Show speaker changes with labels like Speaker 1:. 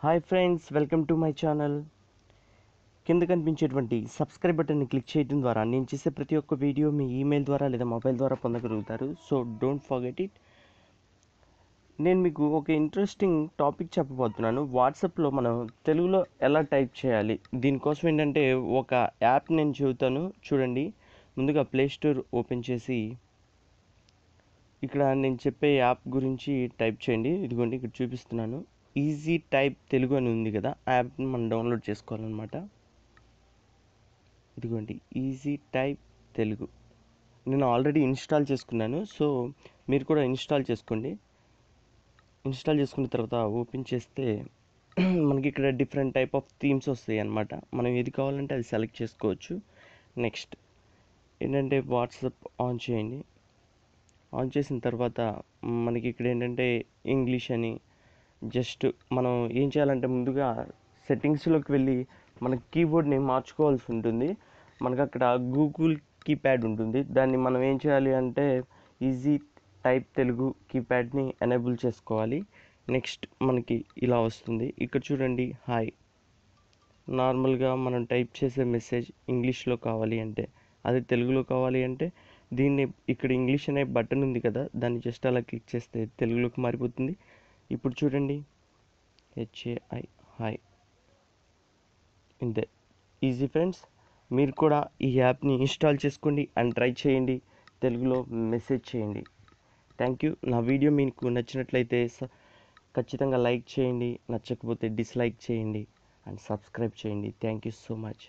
Speaker 1: Hi friends, welcome to my channel. కింద కనిపించేటువంటి subscribe బటన్ని క్లిక్ చేయడం ద్వారా నేను చేసే ప్రతి ఒక్క వీడియో మీ ఈమెయిల్ ద్వారా లేదా మొబైల్ ద్వారా పొందగలుగుతారు. So don't forget it. నేను మీకు ఒక ఇంట్రెస్టింగ్ టాపిక్ చెప్పబోతున్నాను. వాట్సాప్లో మనం తెలుగులో ఎలా టైప్ చేయాలి. దీనికోసం ఏంటంటే ఒక యాప్ నేను చెబుతాను, చూడండి. ముందుగా ప్లే స్టోర్ ఓపెన్ చేసి ఇక్కడ నేను చెప్పే యాప్ గురించి టైప్ చేయండి. ఇదిగోండి ఇక్కడ చూపిస్తున్నాను. ఈజీ టైప్ తెలుగు అని ఉంది కదా, ఆ యాప్ని మనం డౌన్లోడ్ చేసుకోవాలన్నమాట. ఇదిగోండి ఈజీ టైప్ తెలుగు. నేను ఆల్రెడీ ఇన్స్టాల్ చేసుకున్నాను, సో మీరు కూడా ఇన్స్టాల్ చేసుకోండి. ఇన్స్టాల్ చేసుకున్న తర్వాత ఓపెన్ చేస్తే మనకి ఇక్కడ డిఫరెంట్ టైప్ ఆఫ్ థీమ్స్ వస్తాయి అన్నమాట. మనం ఏది కావాలంటే అది సెలెక్ట్ చేసుకోవచ్చు. నెక్స్ట్ ఏంటంటే వాట్సాప్ ఆన్ చేయండి. ఆన్ చేసిన తర్వాత మనకి ఇక్కడ ఏంటంటే ఇంగ్లీష్ అని జస్ట్ మనం ఏం చేయాలంటే ముందుగా సెట్టింగ్స్లోకి వెళ్ళి మన కీబోర్డ్ని మార్చుకోవాల్సి ఉంటుంది. మనకు అక్కడ గూగుల్ కీప్యాడ్ ఉంటుంది, దాన్ని మనం ఏం చేయాలి అంటే ఈజీ టైప్ తెలుగు కీప్యాడ్ని ఎనేబుల్ చేసుకోవాలి. నెక్స్ట్ మనకి ఇలా వస్తుంది. ఇక్కడ చూడండి, హాయ్. నార్మల్గా మనం టైప్ చేసే మెసేజ్ ఇంగ్లీష్లో కావాలి అంటే, అది తెలుగులో కావాలి అంటే దీన్ని ఇక్కడ ఇంగ్లీష్ అనే బటన్ ఉంది కదా, దాన్ని జస్ట్ అలా క్లిక్ చేస్తే తెలుగులోకి మారిపోతుంది. ఇప్పుడు చూడండి, హెచ్ఏఐ హాయ్. ఇంతే, ఈజీ ఫ్రెండ్స్. మీరు కూడా ఈ యాప్ని ఇన్స్టాల్ చేసుకోండి అండ్ ట్రై చేయండి, తెలుగులో మెసేజ్ చేయండి. Thank you. నా వీడియో మీకు నచ్చినట్లయితే ఖచ్చితంగా లైక్ చేయండి, నచ్చకపోతే డిస్లైక్ చేయండి అండ్ సబ్స్క్రైబ్ చేయండి. Thank you so much.